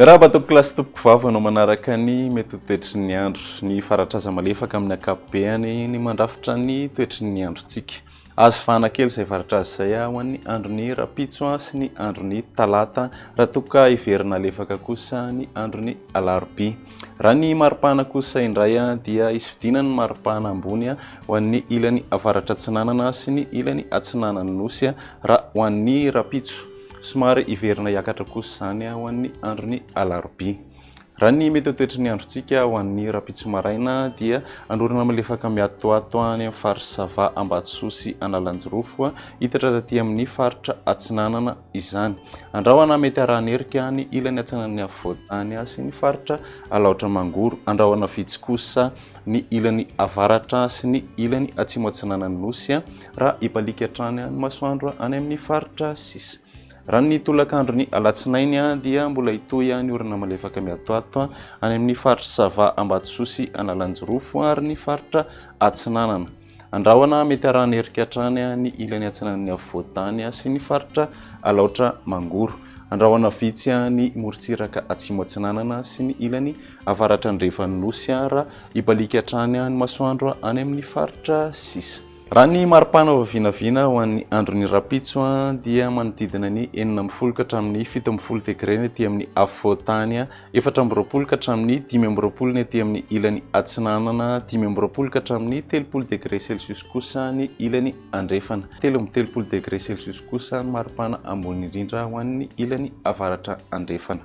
Raha batoko klasy topoko vava no manaraka ny mety toetry ny andro ny faratraza malefaka amin'ny ankapobeny ny mandrafitra ny toetry ny androntsika. Azo fahana kely izay faratraza izay ho an'ny andron'ny rapitso sy ny andron'ny talata raha toka hiverina lefaka kosa ny andron'ny alarobia. Raha ny maripana kosa indray dia isy vidinany maripana ambony ho an'ny ilany avaratra atsinanana sy ny ilany atsinanany nosy raha ho an'ny rapitso. Somary hiverina hiakatra kosa zany ho an'ny andron'ny alarobia. Raha ny mety toetry ny androntsika ho an'ny rapitso maraina dia andorana malefaka miatoato any amin'ny faritra Sava Ambatsoa sy Analanjirofo hitatra aty amin'ny faritra atsinanana izany. Andrahoana mety aranerika ny ilany atsinanany afovoantany sy ny faritra alaotra mangoro. Andrahoana vitsy kosa ny ilany avaratra sy ny ilany atsimo atsinanany nosy raha hipalika hatrany ny masoandro any amin'ny faritra sisa. Raha ny tolakandro ny alatsinainy dia mbola hitohy ny orana malefaka miatoato any amin'ny faritra Sava Ambatsoa sy Analanjirofo ary ny faritra atsinanana. Andrahoana mety aranerika hatrany ny ilany atsinanany afovoantany sy ny faritra alaotra mangoro. Andrahoana vitsy ny morontsiraka atsimo atsinanana sy ny ilany avaratra andrefany nosy raha hipalika hatrany ny masoandro any amin'ny faritra sisa. Raha ny maripana vinavina ho an'ny andron'ny rapitso dia manodidina ny 40 ka hatramin'ny 70 degré ny aty amin'ny afovoantany, 420 ka hatramin'ny 520 ny aty amin'ny ilany atsinanana, 520 ka hatramin'ny 30 degré Celsius kosa ny ilany andrefana, 30 degré Celsius kosa ny maripana ambony indrindra ho an'ny ilany avaratra andrefana.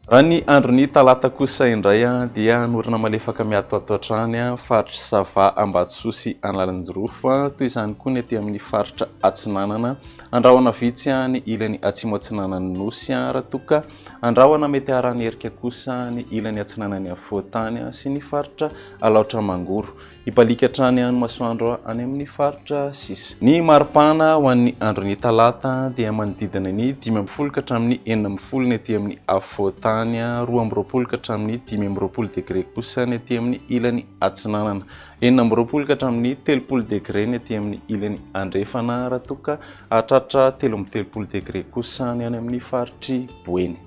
Raha ny andron'ny talata kosa indray dia norana malefaka miatoato hatrany faritra Sava Ambatsoa sy Analanjirofo toy izany koa ny aty amin'ny faritra atsinanana. Andrahoana vitsy ny ilany atsimo atsinanany nosy raha toka andrahoana mety aranerika kosa ny ilany atsinanany afovoantany sy ny faritra alaotra mangoro. Hipalika hatrany ny masoandro any amin'ny faritra sisa. Ny maripana ho an'ny andron'ny talata dia manodidina ny 15 ka hatramin'ny 40 ny aty amin'ny afovoantany, 20 ka hatramin'ny 5 degré kosa ny aty amin'ny ilany atsinanana, 20 ka hatramin'ny 30 degré ny aty amin'ny ilany andrefana raha toka hatratra 30 degré kosa ny any amin'ny faritry boeny.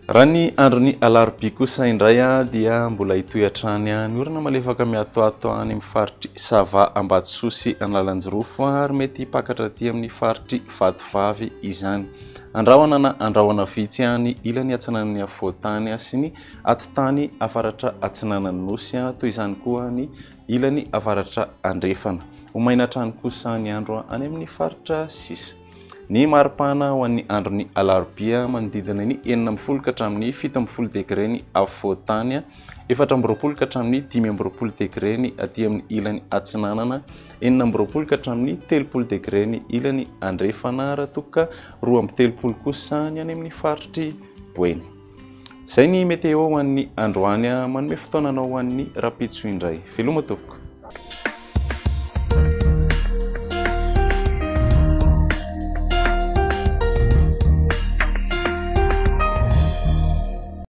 Raha ny andron'ny alarobia kosa indray dia mbola hitohy hatrany ny orana malefaka miatoato any amin'ny faritry Sava Ambatsoa sy Analanjirofo ary mety hipakatra aty amin'ny faritry Vatovavy izany. Andrahoana na andrahoana vitsy ny ilany atsinanany afovoantany sy ny atitany avaratra atsinanany nosy toy izany koa ny ilany avaratra andrefana. Homaina hatrany kosa ny andro any amin'ny faritra sisa. Ny maripana ho an'ny andron'ny alarobia manodidina ny 40 ka hatramin'ny 70 degré ny afovoantany, 420 ka hatramin'ny 520 degré ny aty amin'ny ilany atsinanana, 40 ka hatramin'ny 30 degré ny ilany andrefana raha toka 20 kosa ny any amin'ny faritry boeny. Izay ny météo ho an'ny androany manome fotoananao ho an'ny rapitso indray. Veloma tompoko.